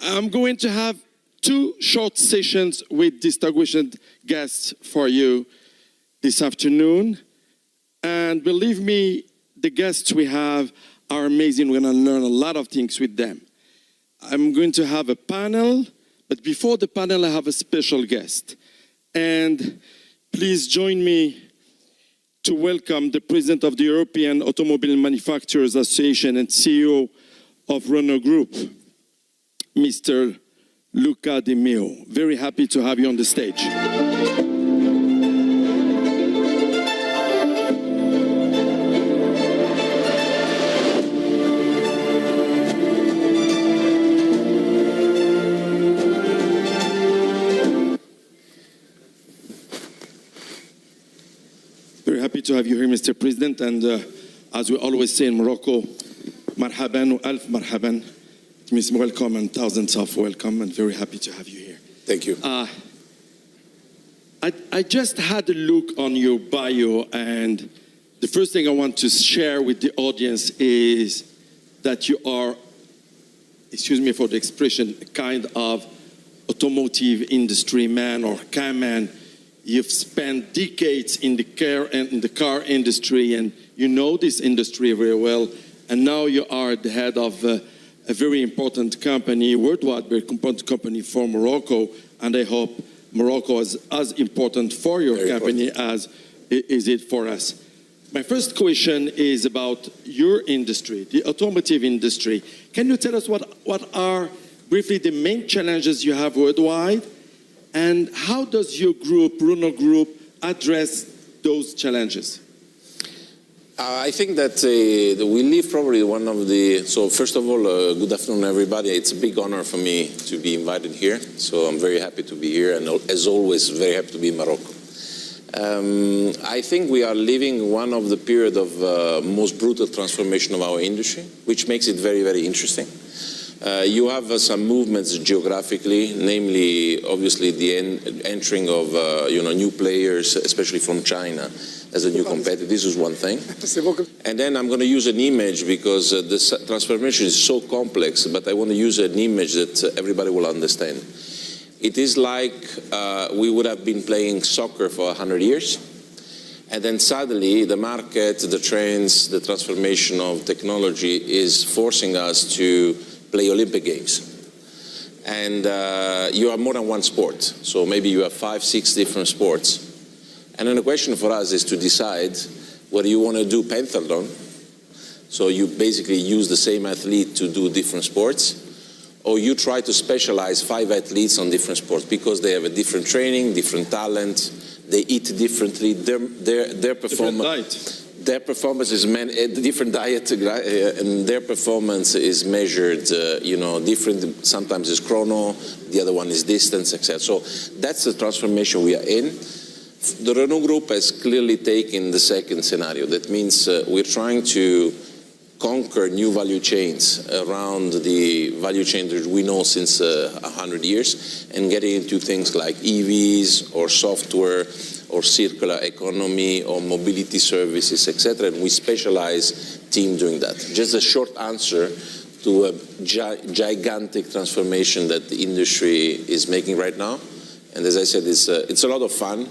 I'm going to have 2 short sessions with distinguished guests for you this afternoon. And believe me, the guests we have are amazing. We're going to learn a lot of things with them. I'm going to have a panel, but before the panel, I have a special guest. And please join me to welcome the President of the European Automobile Manufacturers Association and CEO of Renault Group, Mr. Luca de Meo. Very happy to have you on the stage. Very happy to have you here, Mr. President. And as we always say in Morocco, marhaban wa alf marhaban. It means welcome and thousands of welcome, and very happy to have you here. Thank you. I just had a look on your bio, and the first thing I want to share with the audience is that you are, excuse me for the expression, a kind of automotive industry man or car man. You've spent decades in the car industry, and you know this industry very well. And now you are the head of a very important company, worldwide very important company for Morocco, and I hope Morocco is as important for your very company important. As is it for us. My first question is about your industry, the automotive industry. Can you tell us what are briefly the main challenges you have worldwide, and how does your group, Renault Group, address those challenges? I think that we live probably one of the, so first of all, good afternoon everybody. It's a big honor for me to be invited here, so I'm very happy to be here, and as always, very happy to be in Morocco. I think we are living one of the period of most brutal transformation of our industry, which makes it very, very interesting. You have some movements geographically, namely, obviously, the entering of new players, especially from China, as a new competitor. This is one thing. And then I'm going to use an image because this transformation is so complex, but I want to use an image that everybody will understand. It is like we would have been playing soccer for 100 years, and then suddenly the market, the trends, the transformation of technology is forcing us to play Olympic Games. And you have more than one sport, so maybe you have 5, 6 different sports. And then the question for us is to decide whether you want to do pentathlon, so you basically use the same athlete to do different sports, or you try to specialize 5 athletes on different sports because they have a different training, different talent, they eat differently, their performance. Their performance is different diet, and their performance is measured, different. Sometimes it's chrono, the other one is distance, etc. So that's the transformation we are in. The Renault Group has clearly taken the second scenario. That means we're trying to conquer new value chains around the value chain that we know since 100 years, and getting into things like EVs or software or circular economy or mobility services, etc. And we specialize team doing that. Just a short answer to a gigantic transformation that the industry is making right now. And as I said, it's a lot of fun,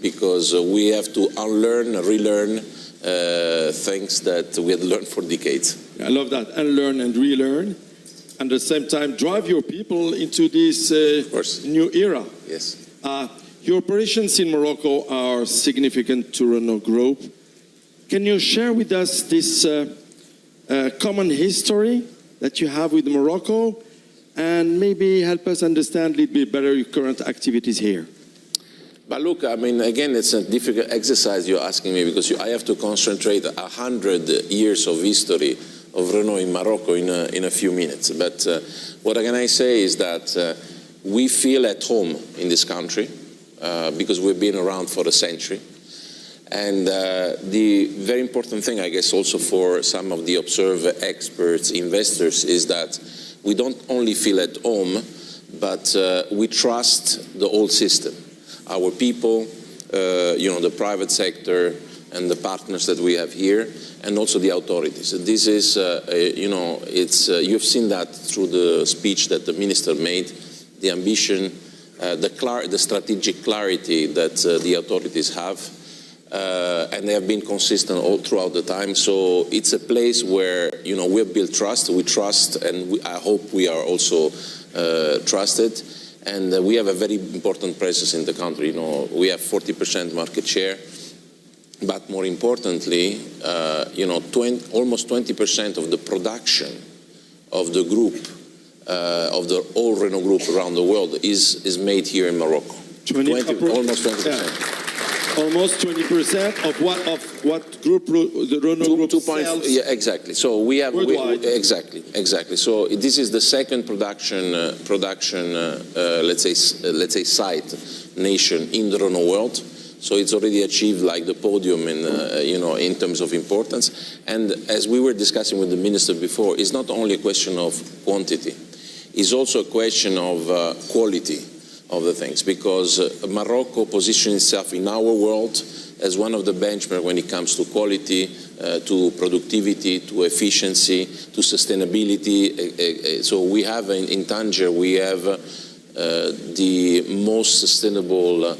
because we have to unlearn, relearn things that we had learned for decades. I love that, unlearn and relearn, and at the same time drive your people into this new era. Yes. Your operations in Morocco are significant to Renault Group. Can you share with us this common history that you have with Morocco, and maybe help us understand a little bit better your current activities here? But look, I mean, again, it's a difficult exercise you're asking me, because I have to concentrate 100 years of history of Renault in Morocco in a few minutes. But what can I say is that we feel at home in this country, because we've been around for a century. And the very important thing, I guess, also for some of the observer experts, investors, is that we don't only feel at home, but we trust the whole system. Our people, the private sector, and the partners that we have here, and also the authorities. This is, you've seen that through the speech that the minister made, the ambition, the strategic clarity that the authorities have, and they have been consistent all throughout the time. So it's a place where, we have built trust, we trust, and I hope we are also trusted. And we have a very important presence in the country. We have 40% market share, but more importantly, almost 20% of the production of the group, of the whole Renault Group around the world is made here in Morocco. Almost 20%. Yeah. Almost 20% of what group the Renault Group sells. Yeah, exactly. So we have worldwide. Exactly. So this is the second production let's say site nation in the Renault world. So it's already achieved like the podium in terms of importance. And as we were discussing with the minister before, it's not only a question of quantity, it's also a question of quality of the things, because Morocco positions itself in our world as one of the benchmarks when it comes to quality, to productivity, to efficiency, to sustainability. So we have in Tangier, we have the most sustainable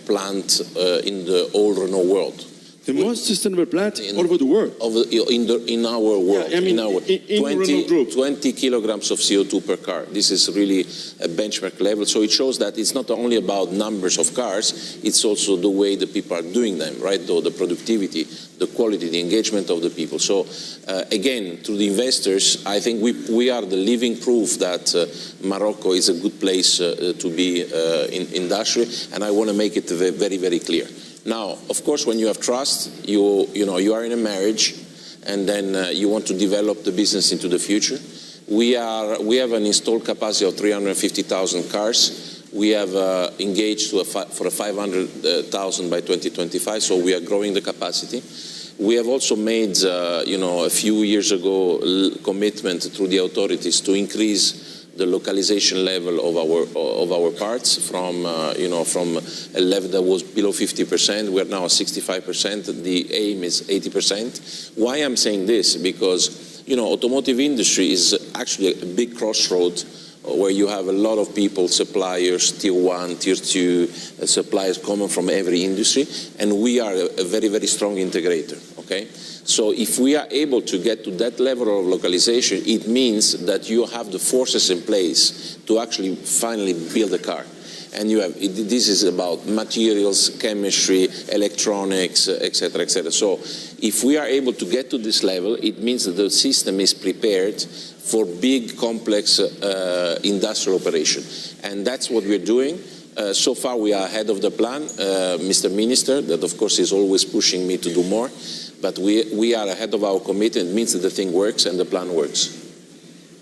plant in the whole Renault world. The most sustainable plant all over the world? In our world, yeah, I mean, in 20 kilograms of CO2 per car. This is really a benchmark level. So it shows that it's not only about numbers of cars, it's also the way the people are doing them, right? The productivity, the quality, the engagement of the people. So again, to the investors, I think we are the living proof that Morocco is a good place to be in industry, and I want to make it very, very clear. Now, of course, when you have trust, you are in a marriage, and then you want to develop the business into the future. We have an installed capacity of 350,000 cars. We have engaged for a 500,000 by 2025, so we are growing the capacity. We have also made, a few years ago, commitment through the authorities to increase the localization level of our parts from a level that was below 50%. We're now at 65%. The aim is 80%. Why I'm saying this? Because automotive industry is actually a big crossroad where you have a lot of people, suppliers, tier 1, tier 2, suppliers coming from every industry, and we are a very, very strong integrator. Okay. So if we are able to get to that level of localization, it means that you have the forces in place to actually finally build a car. And this is about materials, chemistry, electronics, etc., etc. So if we are able to get to this level, it means that the system is prepared for big, complex industrial operation. And that's what we're doing. So far, we are ahead of the plan. Mr. Minister, that of course is always pushing me to do more. But we are ahead of our commitment. It means that the thing works and the plan works.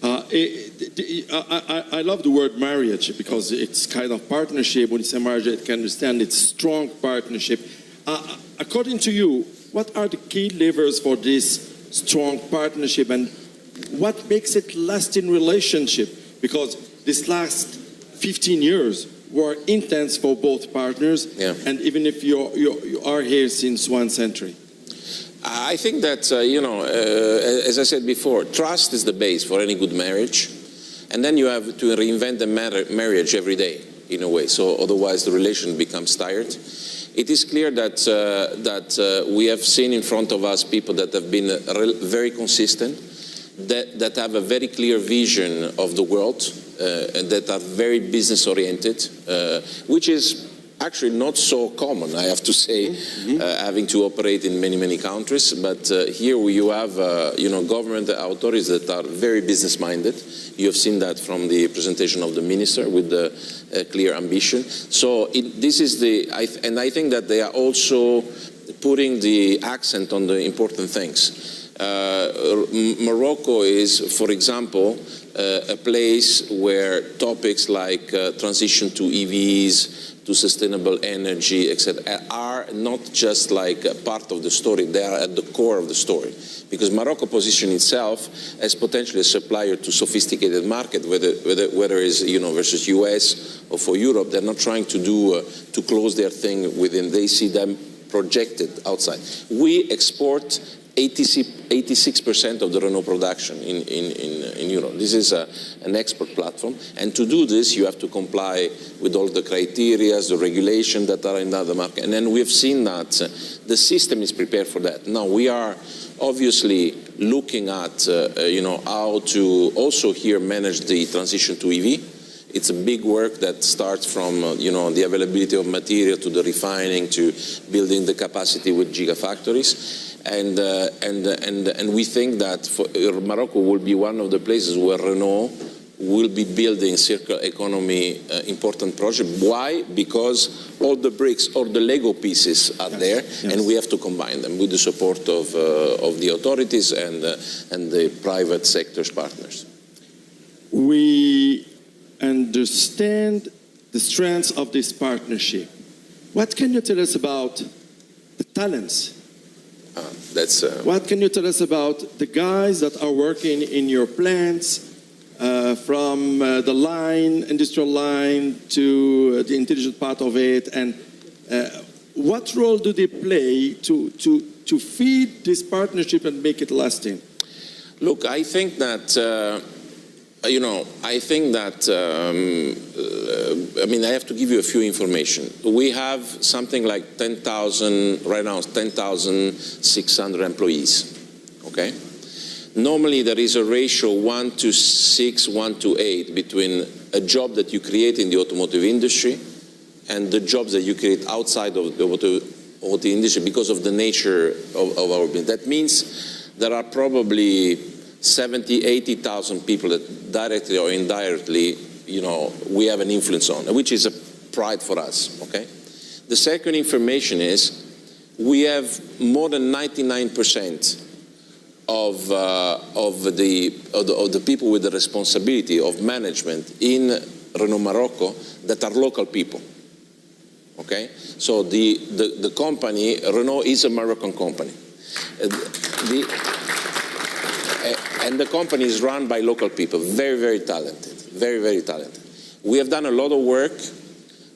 I love the word marriage because it's kind of partnership. When you say marriage, I can understand it's strong partnership. According to you, what are the key levers for this strong partnership, and what makes it lasting relationship? Because this last 15 years were intense for both partners, yeah. And even if you are here since 1 century. I think that, as I said before, trust is the base for any good marriage. And then you have to reinvent the marriage every day, in a way. So otherwise the relation becomes tired. It is clear that we have seen in front of us people that have been very consistent, that have a very clear vision of the world, and that are very business-oriented, which is actually not so common, I have to say, having to operate in many, many countries. But here you have, government authorities that are very business-minded. You have seen that from the presentation of the minister with the clear ambition. So this is and I think that they are also putting the accent on the important things. Morocco is, for example, a place where topics like transition to EVs, to sustainable energy, etc., are not just like a part of the story, they are at the core of the story. Because Morocco positions itself as potentially a supplier to sophisticated market, whether it's versus US or for Europe. They're not trying to close their thing within. They see them projected outside. We export 86% of the Renault production in Europe. This is an export platform, and to do this you have to comply with all the criteria, the regulations that are in the other market, and then we've seen that the system is prepared for that. Now we are obviously looking at how to also here manage the transition to EV. It's a big work that starts from the availability of material to the refining to building the capacity with gigafactories. And we think that Morocco will be one of the places where Renault will be building circular economy important project. Why? Because all the bricks or the Lego pieces are there, and we have to combine them with the support of the authorities and the private sector's partners. We understand the strengths of this partnership. What can you tell us about the talents? What can you tell us about the guys that are working in your plants, from the line, industrial line, to the intelligent part of it, and what role do they play to feed this partnership and make it lasting? Look, I think that I have to give you a few information. We have something like 10,000, right now, 10,600 employees, okay? Normally there is a ratio 1 to 6, 1 to 8 between a job that you create in the automotive industry and the jobs that you create outside of the automotive industry because of the nature of our business. That means there are probably 70, 80,000 people that directly or indirectly, we have an influence on, which is a pride for us, okay? The second information is we have more than 99% of the people with the responsibility of management in Renault Morocco that are local people, okay? So the company, Renault is a Moroccan company. And the company is run by local people, very, very talented, very, very talented. We have done a lot of work,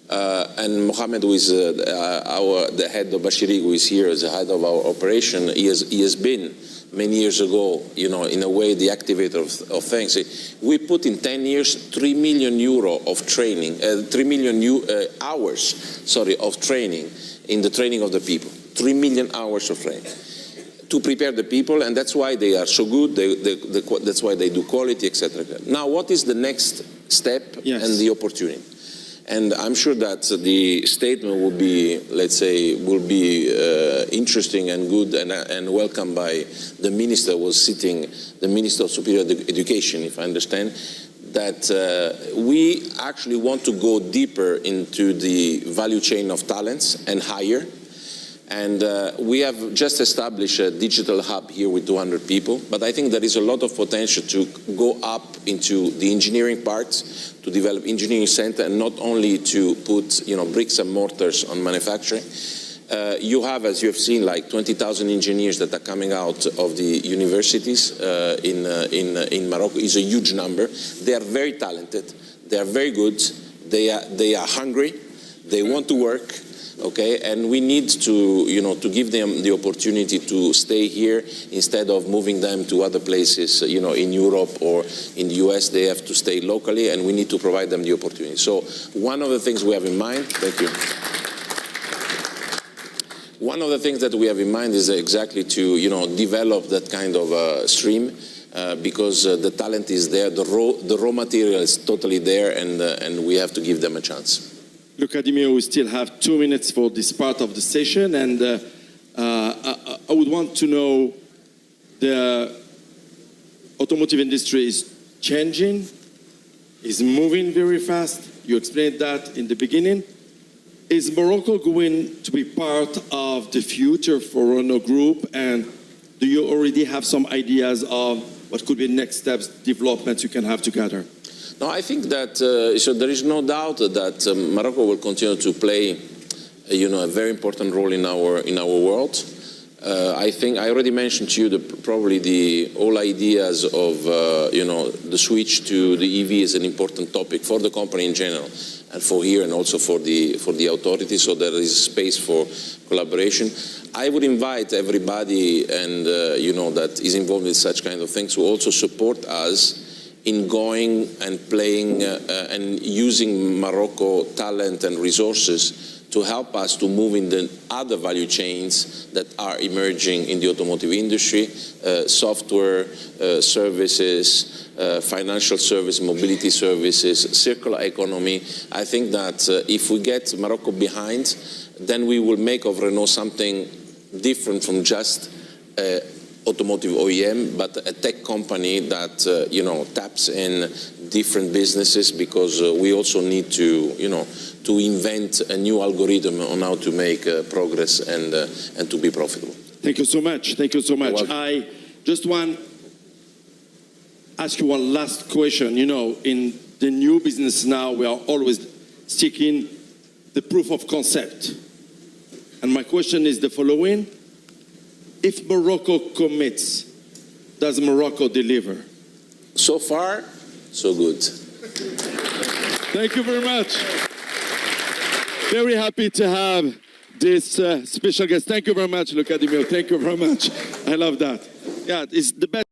and Mohamed, who is the head of Bashiri, who is here as the head of our operation, he has been many years ago, in a way, the activator of things. We put in 10 years, 3 million euro of training, 3 million hours, of training in the training of the people. 3 million hours of training to prepare the people, and that's why they are so good, that's why they do quality, etc. Now, what is the next step and the opportunity? And I'm sure that the statement will be, let's say, interesting and good and welcomed by the minister who was sitting, the Minister of Superior Education, if I understand, that we actually want to go deeper into the value chain of talents and hire. And we have just established a digital hub here with 200 people, but I think there is a lot of potential to go up into the engineering parts, to develop engineering center, and not only to put bricks and mortars on manufacturing. You have, as you have seen, like 20,000 engineers that are coming out of the universities in Morocco. It's a huge number. They are very talented. They are very good. They are hungry. They want to work. Okay, and we need to, to give them the opportunity to stay here instead of moving them to other places, in Europe or in the US. They have to stay locally, and we need to provide them the opportunity. So one of the things we have in mind, thank you. One of the things that we have in mind is exactly to, develop that kind of stream. Because the talent is there, the raw material is totally there, and we have to give them a chance. Luca de Meo, we still have 2 minutes for this part of the session, and I would want to know, the automotive industry is changing, is moving very fast. You explained that in the beginning. Is Morocco going to be part of the future for Renault Group, and do you already have some ideas of what could be next steps, developments you can have together? No, I think that so there is no doubt that Morocco will continue to play, a very important role in our world. I think I already mentioned to you probably the whole ideas of the switch to the EV is an important topic for the company in general, and for here and also for the authorities, so there is space for collaboration. I would invite everybody and that is involved in such kind of things to also support us in going and playing and using Morocco talent and resources to help us to move in the other value chains that are emerging in the automotive industry, software, services, financial service, mobility services, circular economy. I think that if we get Morocco behind, then we will make of Renault something different from just automotive OEM, but a tech company that taps in different businesses, because we also need to to invent a new algorithm on how to make progress and to be profitable. Thank you so much. Thank you so much. I just want to ask you one last question. In the new business now, we are always seeking the proof of concept. And my question is the following. If Morocco commits, does Morocco deliver? So far, so good. Thank you very much. Very happy to have this special guest. Thank you very much, Luca de Meo. Thank you very much. I love that. Yeah, it's the best.